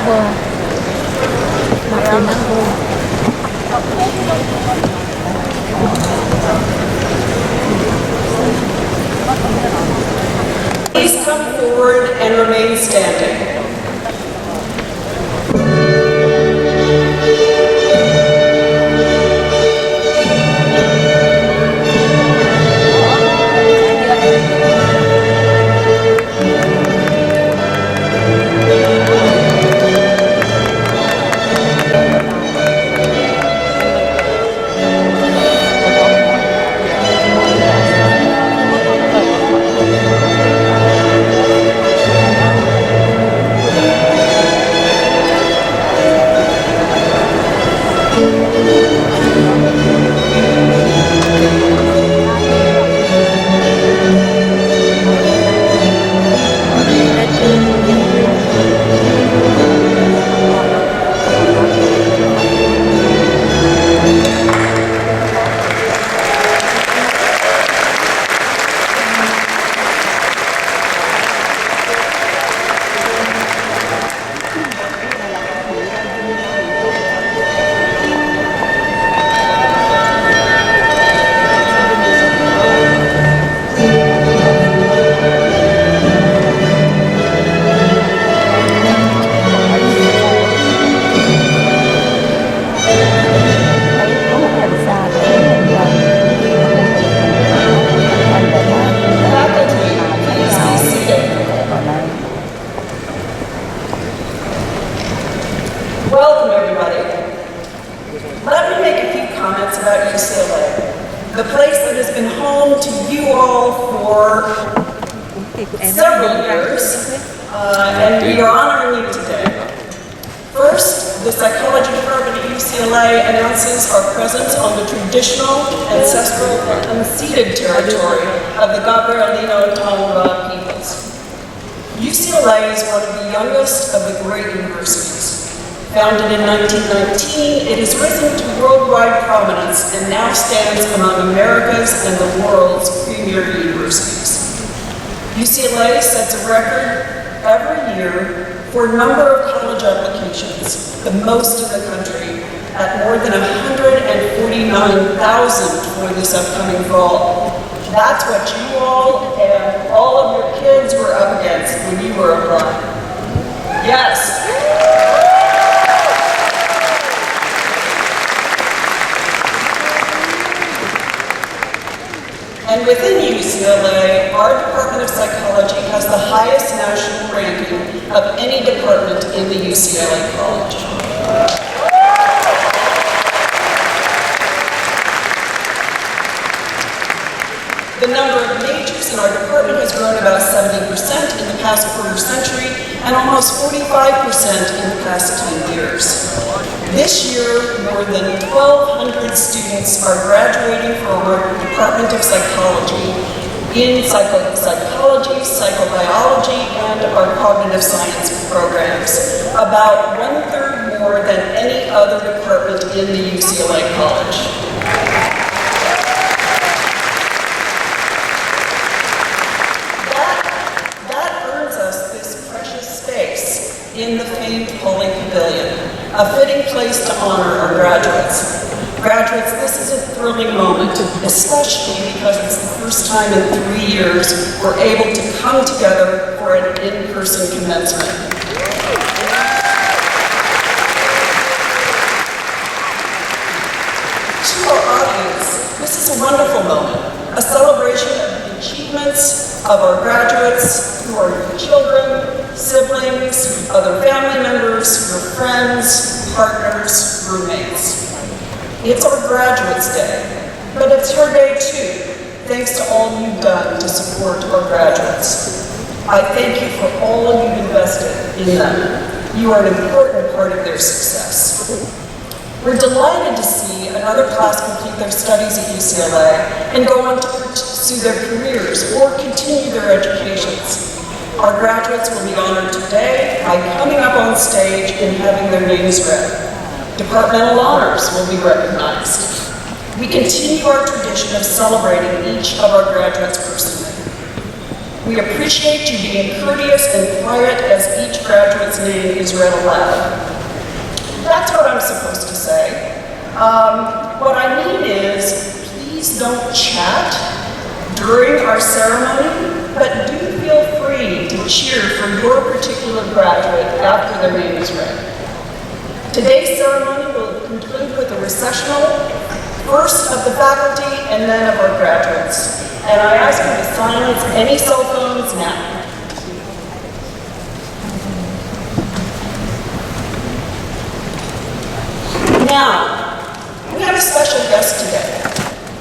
Please come forward and remain standing. Welcome, everybody. Let me make a few comments about UCLA, the place that has been home to you all for several years, and we are honoring you today. First, the psychology department at UCLA announces our presence on the traditional, ancestral, and unceded territory of the Gabrielino Tongva peoples. UCLA is one of the youngest of the great universities. Founded in 1919, it has risen to worldwide prominence and now stands among America's and the world's premier universities. UCLA sets a record every year for a number of college applications, the most in the country, at more than 149,000 for this upcoming fall. That's what you all and all of your kids were up against when you were applying. Yes. And within UCLA, our Department of Psychology has the highest national ranking of any department in the UCLA College. The number of majors in our department has grown about 70% in the past quarter century and almost 45% in the past 10 years. This year, more than 1,200 students are graduating from our Department of Psychology in psychology, psychobiology, and our cognitive science programs, about 1/3 more than any other department in the UCLA College. That earns us this precious space in the famed Holy Pavilion, a fitting place to honor our graduates. Graduates, this is a thrilling moment, especially because it's the first time in 3 years we're able to come together for an in-person commencement. To our audience, this is a wonderful moment, a celebration of the achievements of our graduates who are your children, siblings, other family members, your friends, partners, roommates. It's our Graduates' Day, but it's your day too, thanks to all you've done to support our graduates. I thank you for all you've invested in them. You are an important part of their success. We're delighted to see another class complete their studies at UCLA and go on to pursue their careers or continue their educations. Our graduates will be honored today by coming up on stage and having their names read. Departmental honors will be recognized. We continue our tradition of celebrating each of our graduates personally. We appreciate you being courteous and quiet as each graduate's name is read aloud. That's what I'm supposed to say. What I mean is, please don't chat during our ceremony, but do feel free to cheer for your particular graduate after their name is read. Today's ceremony will conclude with a recessional, first of the faculty and then of our graduates. And I ask you to silence any cell phones now. Now, we have a special guest today.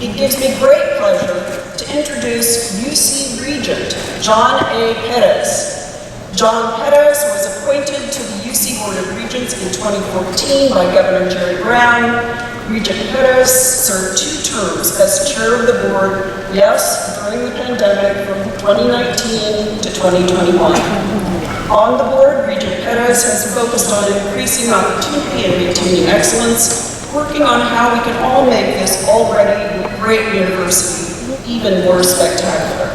It gives me great pleasure to introduce UC Regent, John A. Perez. John Perez was appointed to the UC Board of Regents in 2014 by Governor Jerry Brown. Regent Perez served 2 terms as chair of the board, yes, during the pandemic from 2019 to 2021. On the board, Regent Perez has focused on increasing opportunity and maintaining excellence, working on how we can all make this already great university even more spectacular.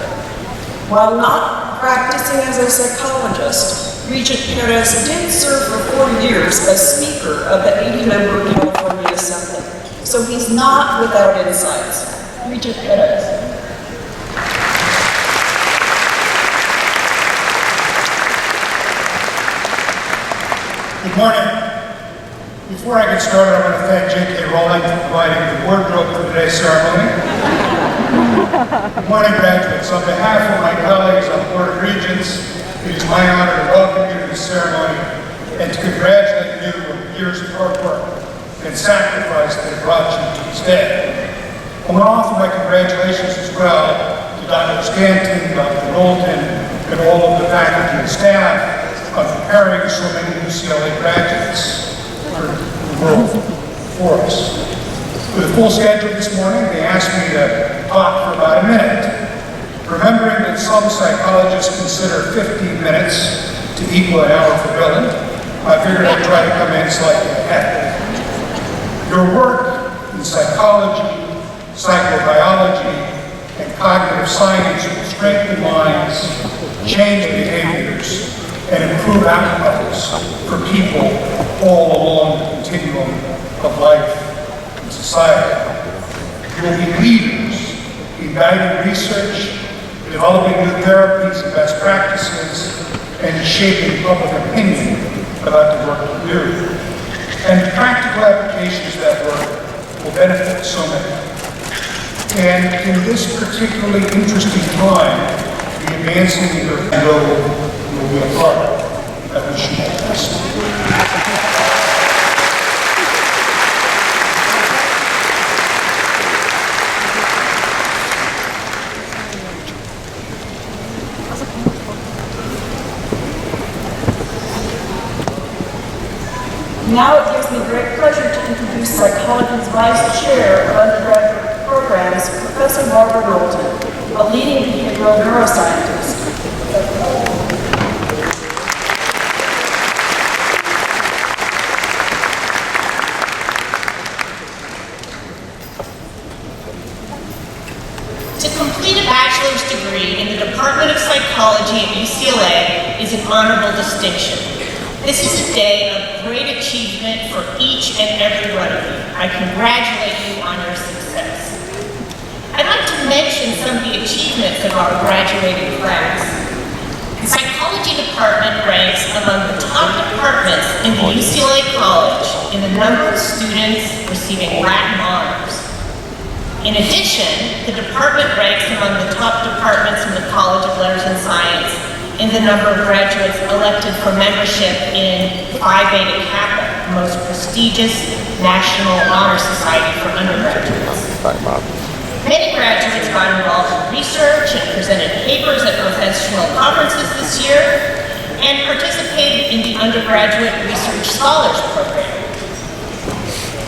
While not practicing as a psychologist, Regent Perez did serve for 4 years as Speaker of the 80-member California Assembly, so he's not without insights. Regent Perez. Good morning. Before I get started, I want to thank J.K. Rowling for providing the wardrobe for today's ceremony. Good morning, graduates. On behalf of my colleagues on the Board of Regents, it is my honor to welcome you to this ceremony and to congratulate you on years of hard work and sacrifice that have brought you to this day. I want to offer my congratulations as well to Dr. Stanton, Dr. Knowlton, and all of the faculty and staff on preparing so many UCLA graduates for the world for us. With a full schedule this morning, they asked me to talk for about a minute. Remembering that some psychologists consider 15 minutes to equal an hour for billing, I figured I'd try to come in slightly ahead. Your work in psychology, psychobiology, and cognitive science will strengthen minds, change behaviors, and improve outcomes for people all along the continuum of life and society. You will be leaders in guiding research, developing new therapies and best practices, and shaping public opinion about the work you do. And practical applications of that work will benefit so many. And in this particularly interesting time, the advancing your will be a part of. I wish you all the best. Now it gives me great pleasure to introduce Psychology's Vice Chair of Undergraduate Programs, Professor Barbara Knowlton, a leading behavioral neuroscientist. To complete a bachelor's degree in the Department of Psychology at UCLA is an honorable distinction. This is a day of great achievement for each and every one of you. I congratulate you on your success. I'd like to mention some of the achievements of our graduating class. The Psychology Department ranks among the top departments in the UCLA College in the number of students receiving Latin honors. In addition, the department ranks among the top departments in the College of Letters and Science in the number of graduates elected for membership in Phi Beta Kappa, the most prestigious national honor society for undergraduates. Many graduates got involved in research and presented papers at professional conferences this year and participated in the undergraduate research scholars program.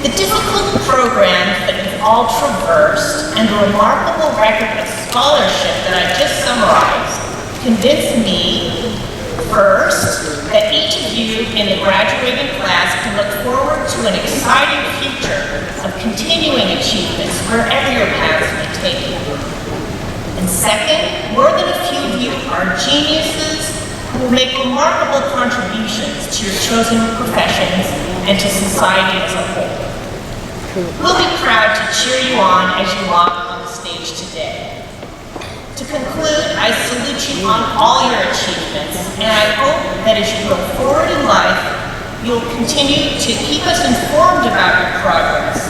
The difficult programs that you've all traversed and the remarkable record of scholarship that I just summarized convinced me, first, that each of you in the graduating class can look forward to an exciting future of continuing achievements wherever your paths may take you. And second, more than a few of you are geniuses who will make remarkable contributions to your chosen professions and to society as a whole. We'll be proud to cheer you on as you walk on the stage today. To conclude, I salute you on all your achievements, and I hope that as you go forward in life, you'll continue to keep us informed about your progress,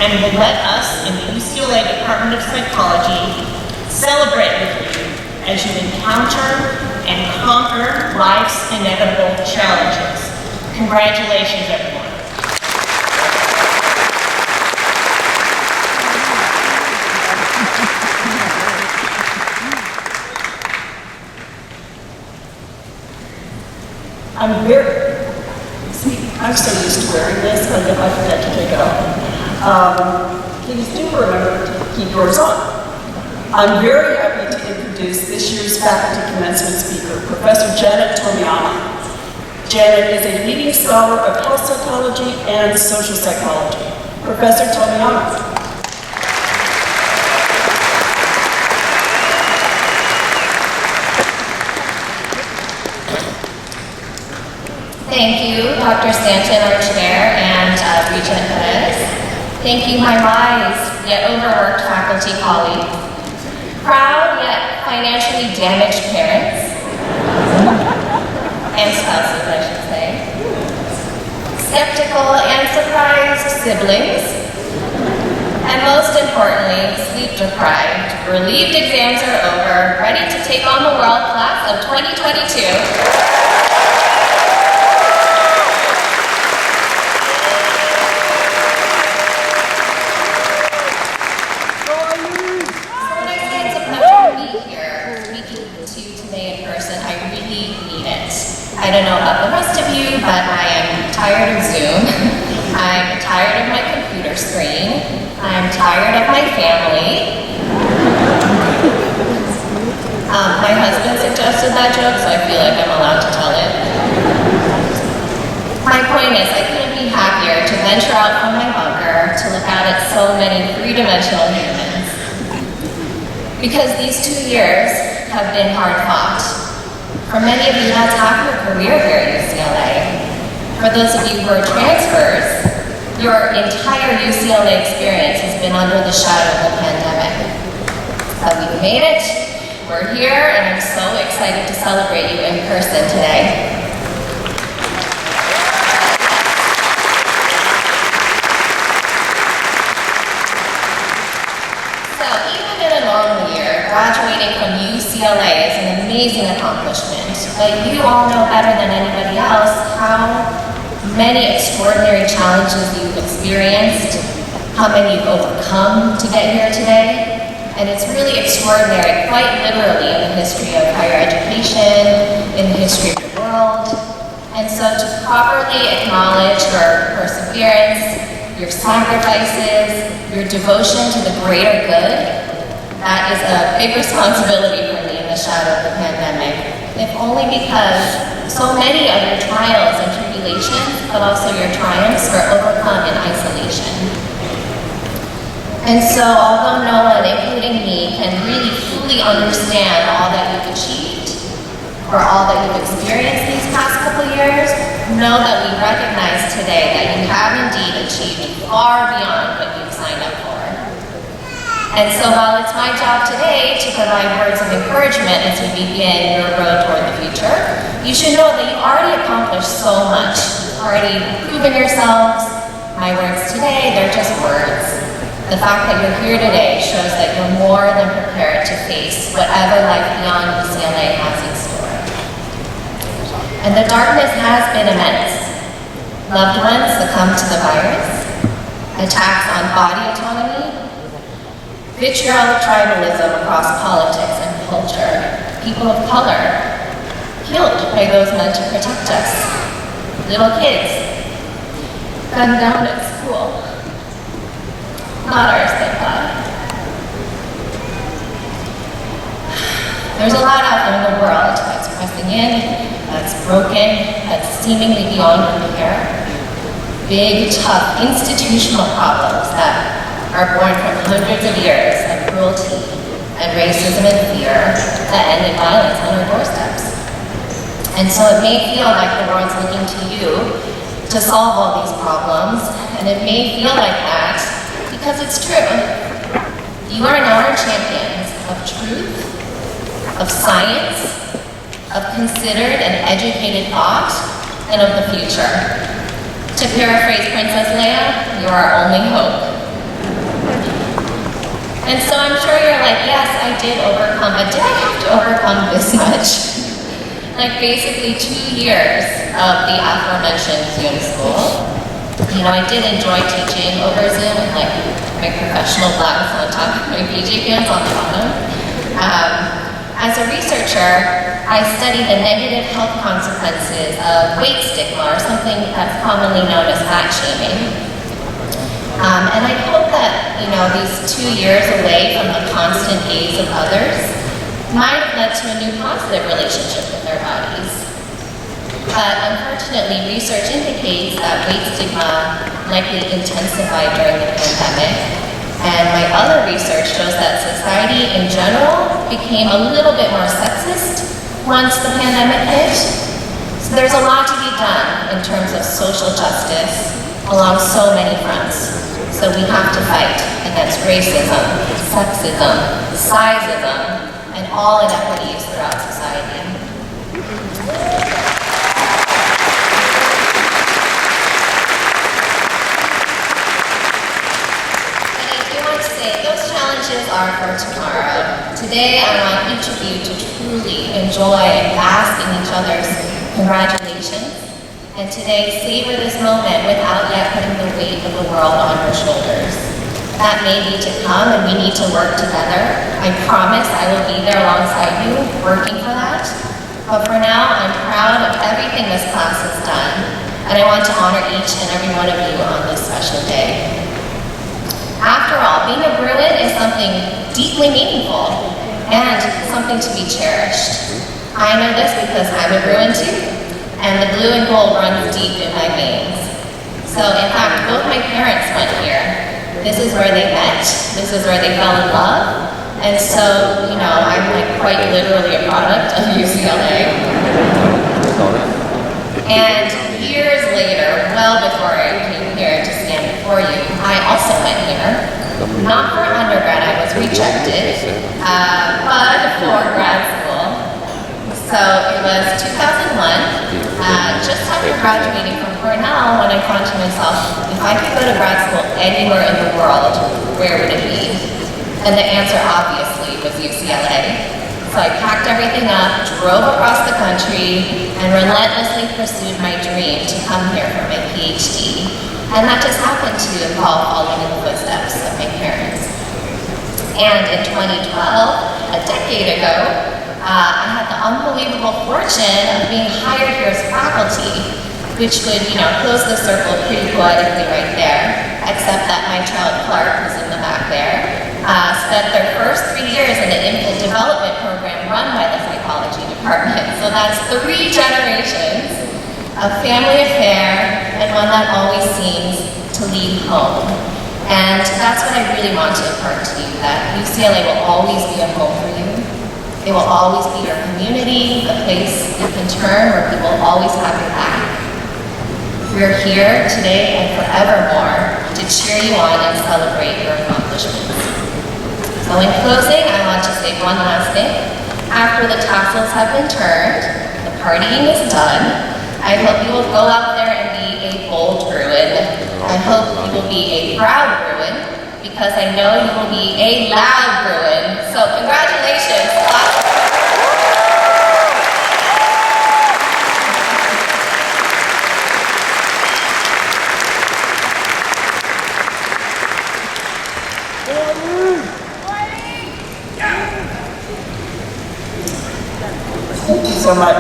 and will let us in the UCLA Department of Psychology celebrate with you as you encounter and conquer life's inevitable challenges. Congratulations, everyone. I'm so used to wearing this, I forget to take it off. Please do remember to keep yours on. I'm very happy to introduce this year's faculty commencement speaker, Professor Janet Tomiyama. Janet is a leading scholar of health psychology and social psychology. Professor Tomiyama. Thank you, Dr. Stanton, our chair, and Regent Perez. Thank you, my wise yet overworked faculty colleagues, proud yet financially damaged parents, and spouses, I should say, skeptical and surprised siblings, and most importantly, sleep-deprived, relieved exams are over, ready to take on the world class of 2022. I don't know about the rest of you, but I am tired of Zoom. I'm tired of my computer screen. I'm tired of my family. My husband suggested that joke, so I feel like I'm allowed to tell it. My point is, I couldn't be happier to venture out from my bunker to look out at so many three-dimensional humans. Because these 2 years have been hard fought. For many of you, that's half your career here at UCLA. For those of you who are transfers, your entire UCLA experience has been under the shadow of the pandemic. But we've made it, we're here, and I'm so excited to celebrate you in person today. So even in a normal year, graduating from UCLA is an amazing accomplishment, but you all know better than anybody else how many extraordinary challenges you've experienced, how many you've overcome to get here today, and it's really extraordinary, quite literally, in the history of higher education, in the history of the world. And so to properly acknowledge your perseverance, your sacrifices, your devotion to the greater good, that is a big responsibility for me in the shadow of the pandemic, if only because so many of your trials and tribulations, but also your triumphs, were overcome in isolation. And so, although no one, including me, can really fully understand all that you've achieved, or all that you've experienced these past couple years, know that we recognize today that you have indeed achieved far beyond what you've signed up for. And so while it's my job today to provide words of encouragement as we begin your road toward the future, you should know that you already accomplished so much. You've already proven yourselves. My words today, they're just words. The fact that you're here today shows that you're more than prepared to face whatever life beyond UCLA has in store. And the darkness has been immense. Loved ones succumb to the virus, attacks on body autonomy, vitriolic tribalism across politics and culture, people of color killed by those meant to protect us, little kids gunned down at school. Not ours, thank God. There's a lot out there in the world that's pressing in, that's broken, that's seemingly beyond repair. Big, tough institutional problems that are born from hundreds of years of cruelty, and racism and fear that end in violence on our doorsteps. And so it may feel like the world's looking to you to solve all these problems, and it may feel like that because it's true. You are now our champions of truth, of science, of considered and educated thought, and of the future. To paraphrase Princess Leia, you are our only hope. And so I'm sure you're like, yes, I did overcome, but did I have to overcome this much? Like basically 2 years of the aforementioned Zoom school. You know, I did enjoy teaching over Zoom with like my professional blouse on top of my PJ pants on the bottom. As a researcher, I study the negative health consequences of weight stigma, or something that's commonly known as fat shaming. And I hope that, you know, these 2 years away from the constant gaze of others might have led to a new positive relationship with their bodies. But unfortunately, research indicates that weight stigma likely intensified during the pandemic. And my other research shows that society in general became a little bit more sexist once the pandemic hit. So there's a lot to be done in terms of social justice along so many fronts. So we have to fight against racism, sexism, sizeism, and all inequities throughout society. And I do want to say, those challenges are for tomorrow. Today, I want each of you to truly enjoy and bask in each other's congratulations. And today, savor this moment without yet putting the weight of the world on your shoulders. That may need to come, and we need to work together. I promise I will be there alongside you, working for that. But for now, I'm proud of everything this class has done, and I want to honor each and every one of you on this special day. After all, being a Bruin is something deeply meaningful and something to be cherished. I know this because I'm a Bruin too, and the blue and gold runs deep in my veins. So in fact, both my parents went here. This is where they met, this is where they fell in love, and so, you know, I'm like quite literally a product of UCLA. And years later, well before I came here to stand before you, I also went here. Not for undergrad, I was rejected, but for grad school. So it was 2001, just after graduating from Cornell, when I thought to myself, if I could go to grad school anywhere in the world, where would it be? And the answer obviously was UCLA. So I packed everything up, drove across the country, and relentlessly pursued my dream to come here for my PhD. And that just happened to involve following in the footsteps of my parents. And in 2012, a decade ago, I had the unbelievable fortune of being hired here as faculty, which would, you know, close the circle pretty poetically right there, except that my child Clark, who's in the back there, spent their first 3 years in an infant development program run by the psychology department. So that's 3 generations, a family affair, and one that always seems to lead home. And that's what I really want to impart to you, that UCLA will always be a home for you. It will always be your community, a place you can turn where people will always have your back. We're here today and forevermore to cheer you on and celebrate your accomplishments. So in closing, I want to say one last thing. After the tassels have been turned, the partying is done, I hope you will go out there and be a bold Bruin. I hope you will be a proud Bruin, because I know you will be a loud Bruin. So congratulations. Thank you so much,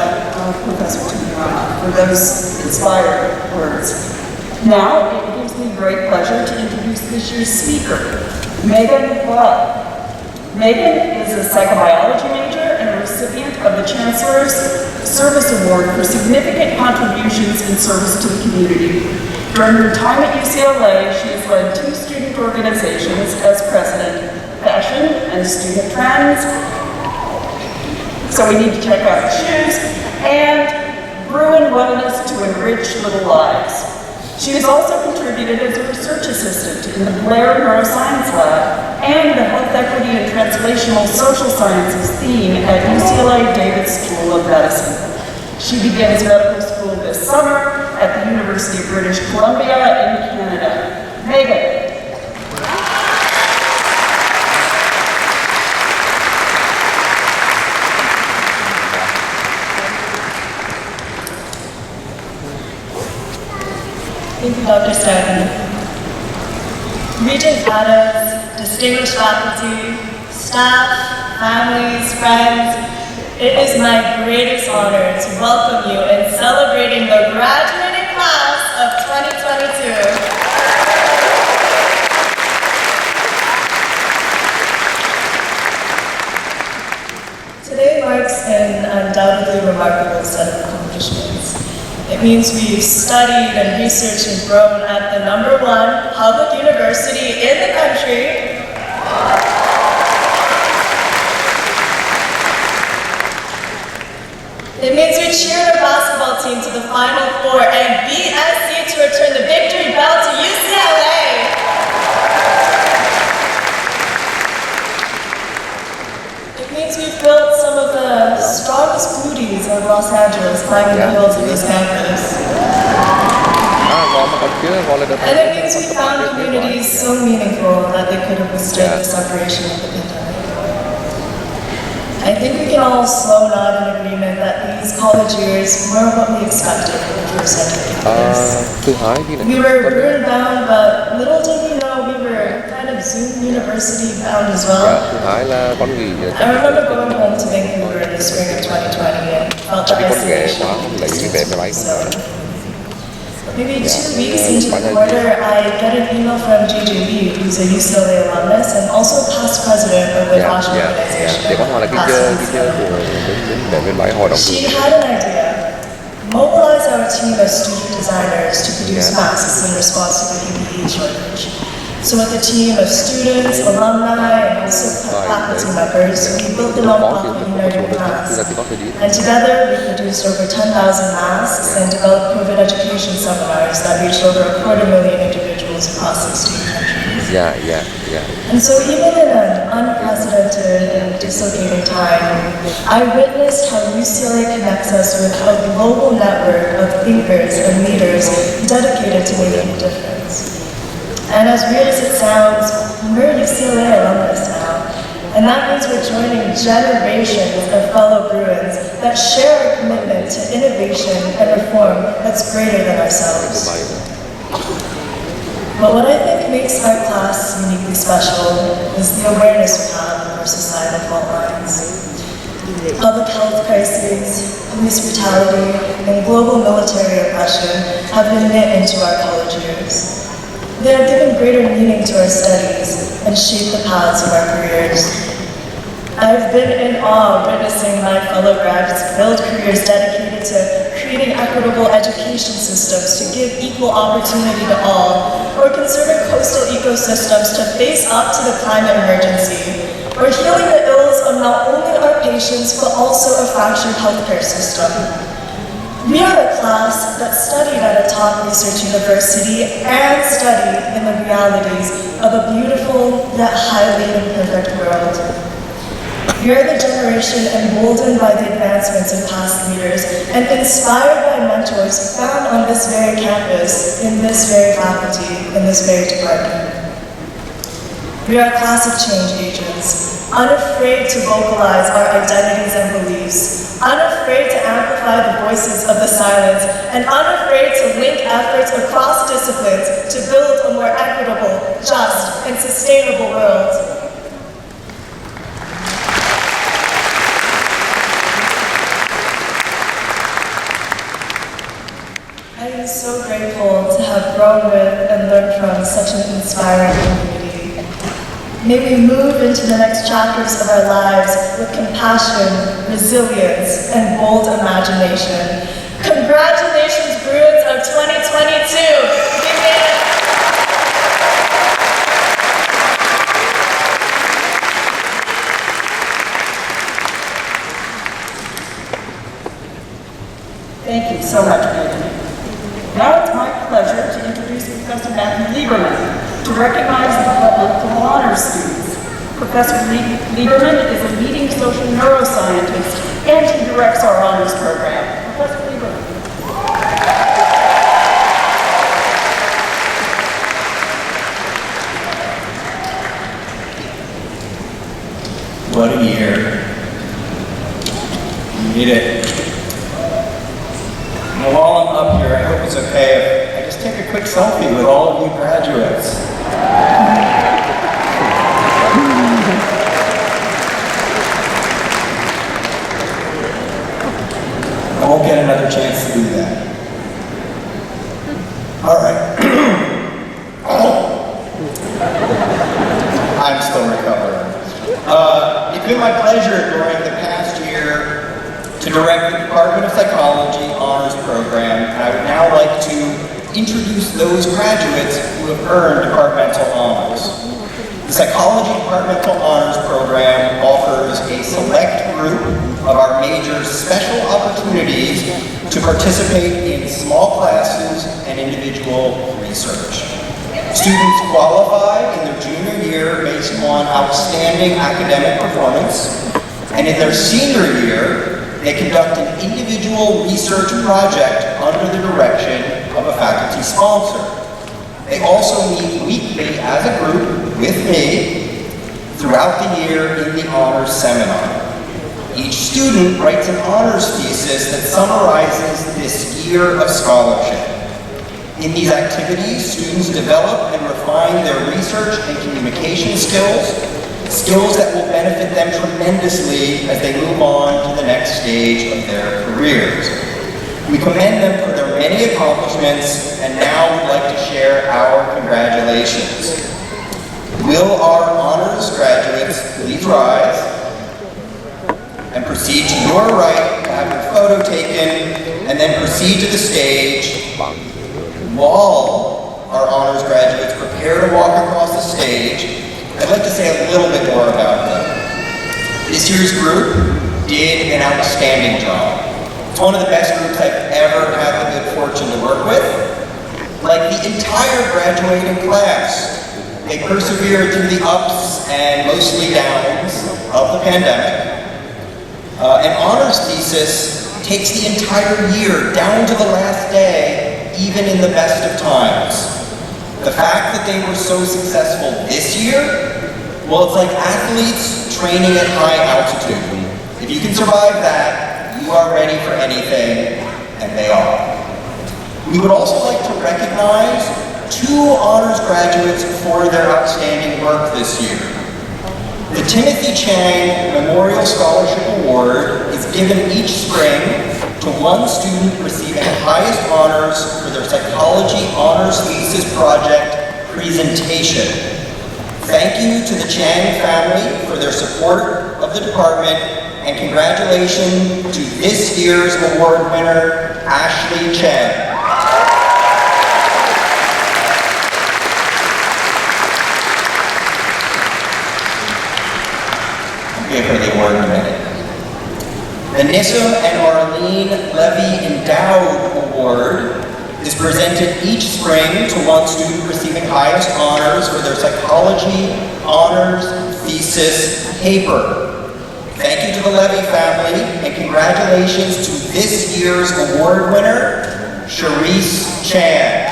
Professor Tumara, for those inspiring words. Now, it gives me great pleasure to introduce this year's speaker, Megan Love. Megan is a psychobiology major and a recipient of the Chancellor's Service Award for significant contributions in service to the community. During her time at UCLA, she has led 2 student organizations as president, fashion and student trends. So we need to check out the shoes, and Bruin wellness to enrich little lives. She has also contributed as a research assistant in the Blair Neuroscience Lab and the Health Equity and Translational Social Sciences theme at UCLA Davis School of Medicine. She begins medical school this summer at the University of British Columbia in Canada. Megan. Thank you, Dr. Stanton. Regent Adams, distinguished faculty, staff, families, friends, it is my greatest honor to welcome you in celebrating the graduating class of 2022. Today marks an undoubtedly remarkable set of accomplishments. It means we've studied and researched and grown at the #1 public university in the country. It means we cheered our basketball team to the Final Four and beat SC to return the victory bell to UCLA. It means we've built some of the strongest booties of Los Angeles climbing the hills of this campus. And it means we found communities so meaningful that they could have withstood the separation of the pandemic. I think we can all slow nod in agreement that these college years were what we expected from the first years. We were Bruin bound, but little did we know we were kind of Zoom University bound as well. I remember going home to Vancouver in the spring of 2020 and felt the isolation. Maybe 2 weeks into the quarter, I get an email from JJ Lee, who's a UCLA alumnus and also past president of the national organization. She had an idea: mobilize our team of student designers to produce masks in response to the PPE shortage. So with a team of students, alumni, and also faculty members, we built the nonprofit United Masks. And together we produced over 10,000 masks and developed COVID education seminars that reached over 250,000 individuals across 16 countries. And so even in an unprecedented and dislocating time, I witnessed how UCLA connects us with a global network of thinkers and leaders dedicated to making a difference. And as weird as it sounds, we're UCLA alumnus now. And that means we're joining generations of fellow Bruins that share a commitment to innovation and reform that's greater than ourselves. But what I think makes our class uniquely special is the awareness we have of our societal fault lines. Public health crises, police brutality, and global military oppression have been knit into our college years. They have given greater meaning to our studies and shaped the paths of our careers. I've been in awe witnessing my fellow grads build careers dedicated to creating equitable education systems to give equal opportunity to all, or conserving coastal ecosystems to face up to the climate emergency, or healing the ills of not only our patients but also a fractured healthcare system. We are a class that studied at a top research university and studied in the realities of a beautiful yet highly imperfect world. We are the generation emboldened by the advancements of past leaders and inspired by mentors found on this very campus, in this very faculty, in this very department. We are a class of change agents, unafraid to vocalize our identities and beliefs, unafraid to amplify the voices of the silence, and unafraid to link efforts across disciplines to build a more equitable, just, and sustainable world. I am so grateful to have grown with and learned from such an inspiring community. May we move into the next chapters of our lives with compassion, resilience, and bold imagination. Congratulations, Bruins of 2022! pleasure to introduce Professor Matthew Lieberman to recognize the Developmental Honors students. Professor Lieberman is a leading social neuroscientist and he directs our honors program. Professor Lieberman. What a year. You need it. Now, while I'm up here, I hope it's okay if I just take a quick selfie with all of you graduates. I won't get another chance to do that. All right. I'm still recovering. It's been my pleasure during the past year to direct the Department of Psychology Honors Program, and I would now like to introduce those graduates who have earned departmental honors. The Psychology Departmental Honors Program offers a select group of our majors special opportunities to participate in small classes and individual research. Students qualify in their junior year based on outstanding academic performance, and in their senior year, they conduct an individual research project under the direction of a faculty sponsor. They also meet weekly as a group with me throughout the year in the honors seminar. Each student writes an honors thesis that summarizes this year of scholarship. In these activities, students develop and refine their research and communication skills, skills that will benefit them tremendously as they move on to the next stage of their careers. We commend them for their many accomplishments, and now we'd like to share our congratulations. Will our honors graduates please rise and proceed to your right to have your photo taken, and then proceed to the stage. While our honors graduates prepare to walk across the stage, I'd like to say a little bit more about them. This year's group did an outstanding job. It's one of the best groups I've ever had the good fortune to work with. Like the entire graduating class, they persevered through the ups and mostly downs of the pandemic. An honors thesis takes the entire year down to the last day, even in the best of times. The fact that they were so successful this year, well, it's like athletes training at high altitude. If you can survive that, you are ready for anything, and they are. We would also like to recognize 2 honors graduates for their outstanding work this year. The Timothy Chang Memorial Scholarship Award is given each spring to one student receiving highest honors for their psychology honors thesis project presentation. Thank you to the Chang family for their support of the department, and congratulations to this year's award winner, Ashley Chang. I'll give her the award in a minute. The Nissa and Arlene Levy Endowed Award is presented each spring to one student receiving highest honors for their psychology honors thesis paper. Thank you to the Levy family, and congratulations to this year's award winner, Charisse Chan.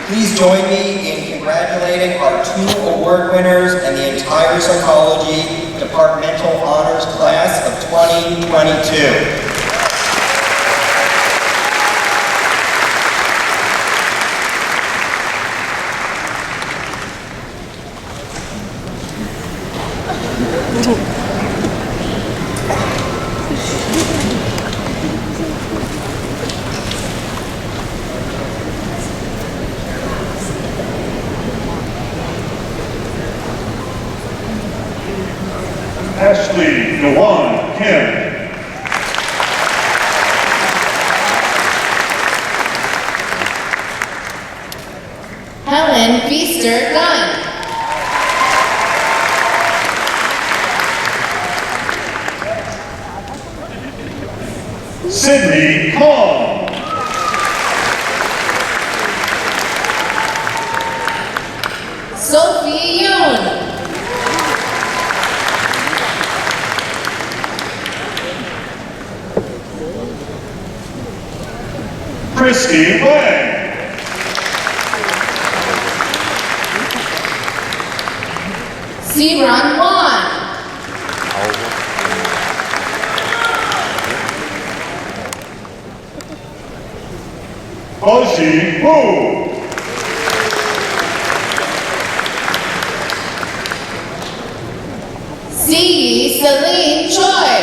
Please join me in congratulating our 2 award winners and the entire psychology departmental honors class of 2022. Ashley Dewan Kim. Helen Feaster Gunn. Sydney Kong. Sophie Yoon. Christy Wang. Siran Wan. Boshi Wu. Ziyi Celine Choi.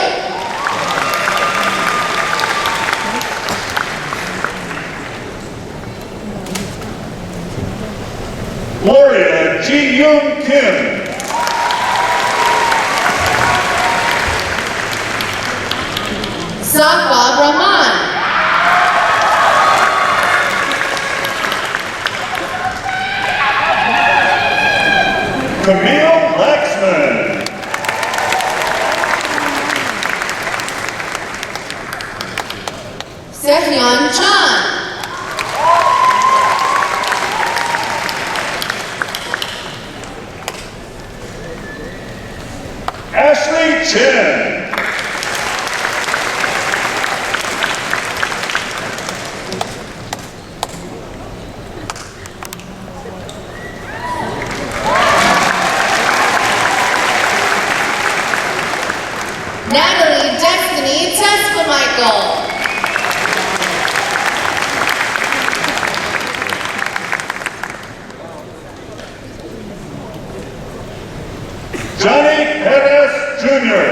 Gloria Ji Yoon Kim. Safa Rahman. Camille Laxman. Sehyun Chan. Ashley Chen. Natalie Destiny Michael. Johnny Perez Jr.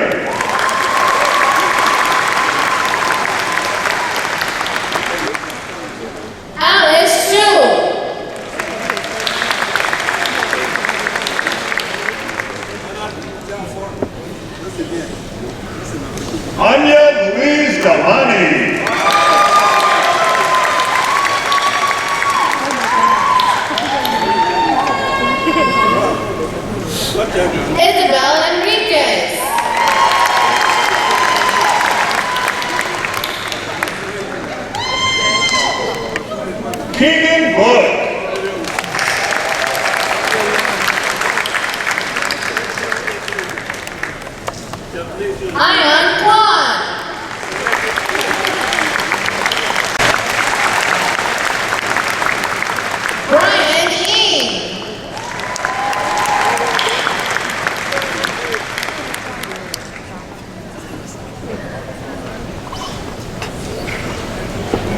Alice Chu. Anya Louise Damani. Isabel Enriquez. Keegan Book. Ion Kwan. Brian Ying.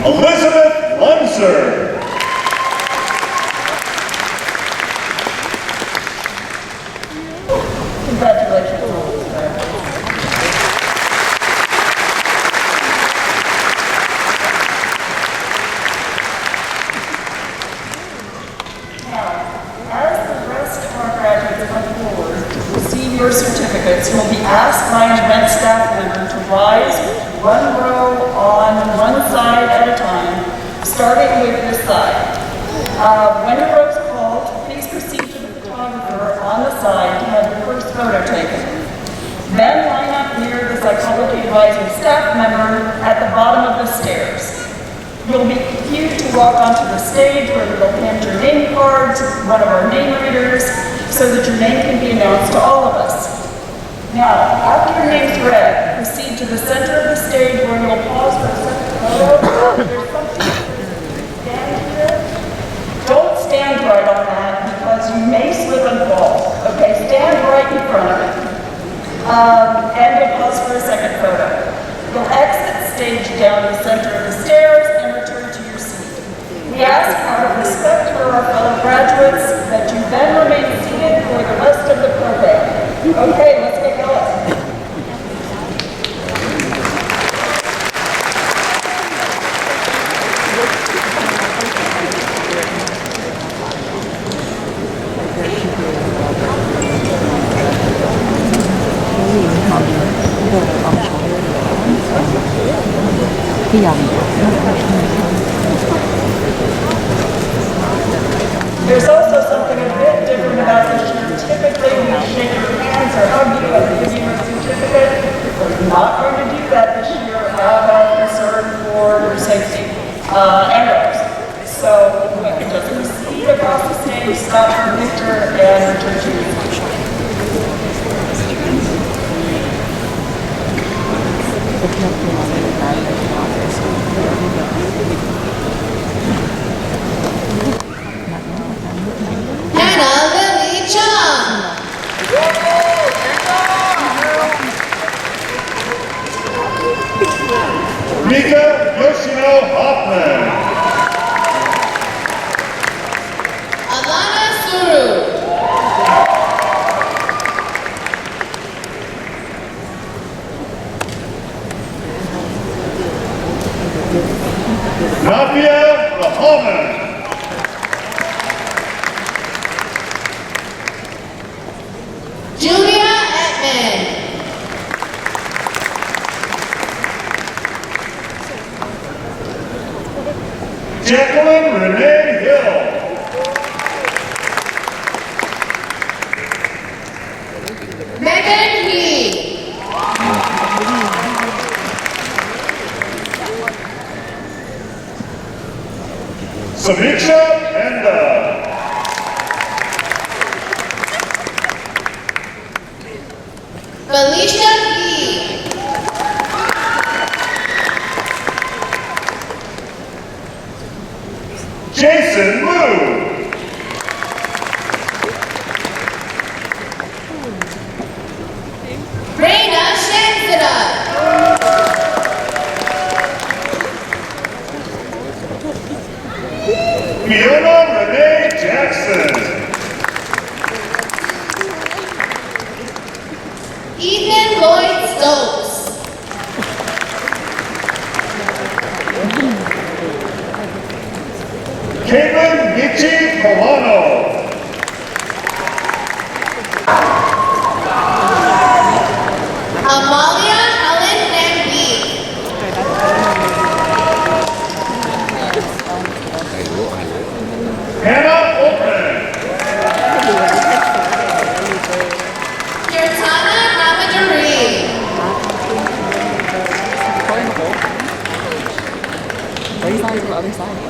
Elizabeth Munzer. Congratulations. As the rest of our graduates come forward to receive your certificates, you'll be asked by an event staff member to rise one row on one side at a time, starting with this side. When your row is called, please proceed to the photographer on the side to have your first photo taken. Then line up near the psychology advising staff member at the bottom of the stairs. You'll be cued to walk onto the stage where we'll hand your name card to one of our name readers so that your name can be announced to all of us. Now, after your name's read, proceed to the center of the stage where you'll pause for a second photo. There's something stand here. Don't stand right on that because you may slip and fall. Okay, stand right in front of it. And you'll pause for a second photo. You'll exit stage down the center of the stairs and return to your seat. We ask out of respect for our fellow graduates that you then remain seated for the rest of the program. Okay, let's get going. There's also something a bit different about this year. Typically, we shake your hands or hug you and give you a certificate. We're not going to do that this year. How about this? arrows. So when it doesn't proceed across the stage, stop for Victor and return to you. Hannah Lily Chung. Mika Yoshino Hoffman. Alana Suru. Nadia Rahman. Julia Edmond. Jacqueline Renee Hill. Megan He. Samiksha Panda. Felicia He. Jason Liu. Reina Shanzada. Fiona Renee Jackson. Ethan Lloyd Stokes. Caitlin Michi Milano. Amalia Helen Nambi. Hannah Open. Kirtana Ramaduri.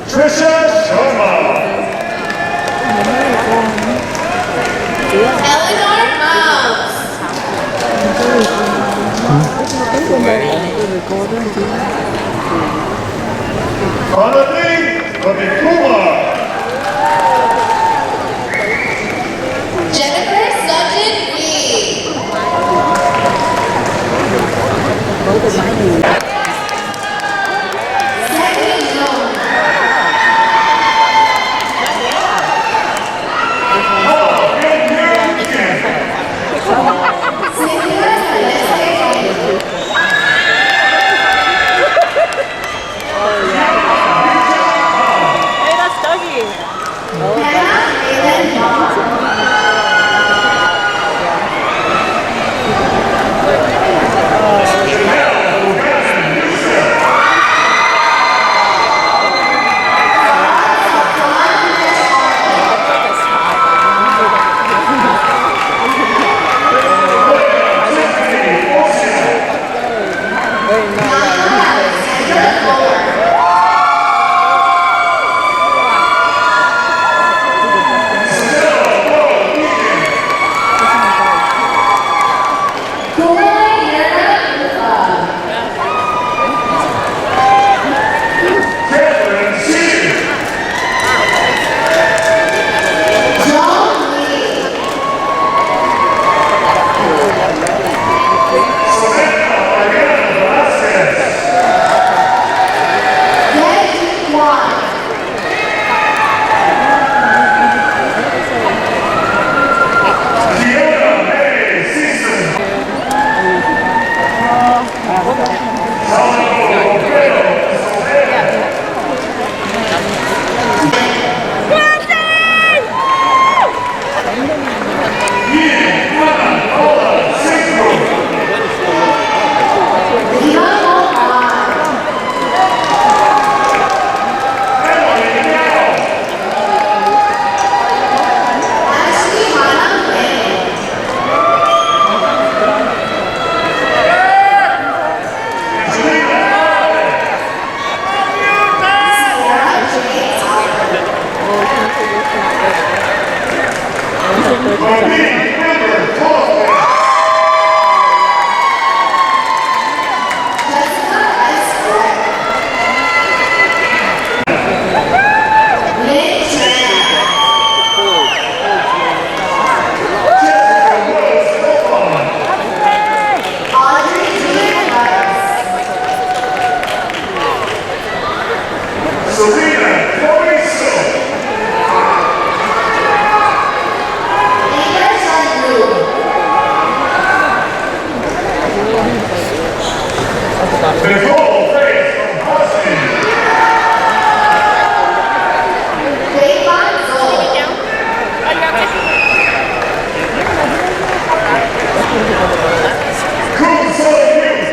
Trisha Sharma. Eleanor Mouse. Pranati Ravikumar. Jennifer Sutton Reed. Sandy Young. Cynthia Celeste. Hey, that's Dougie. Hannah Ellen Bond. Nicole Grace from Husky. Cool Soul Youth.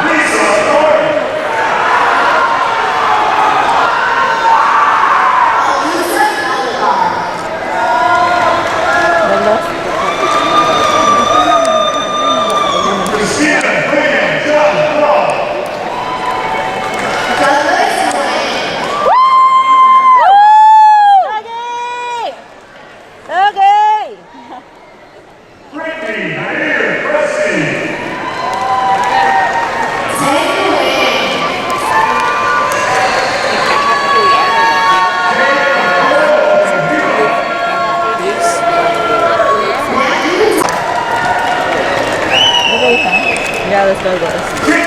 Lisa Thorne. Christina William John Paul. Brittany Nair Pressy. Yeah, let's go, guys.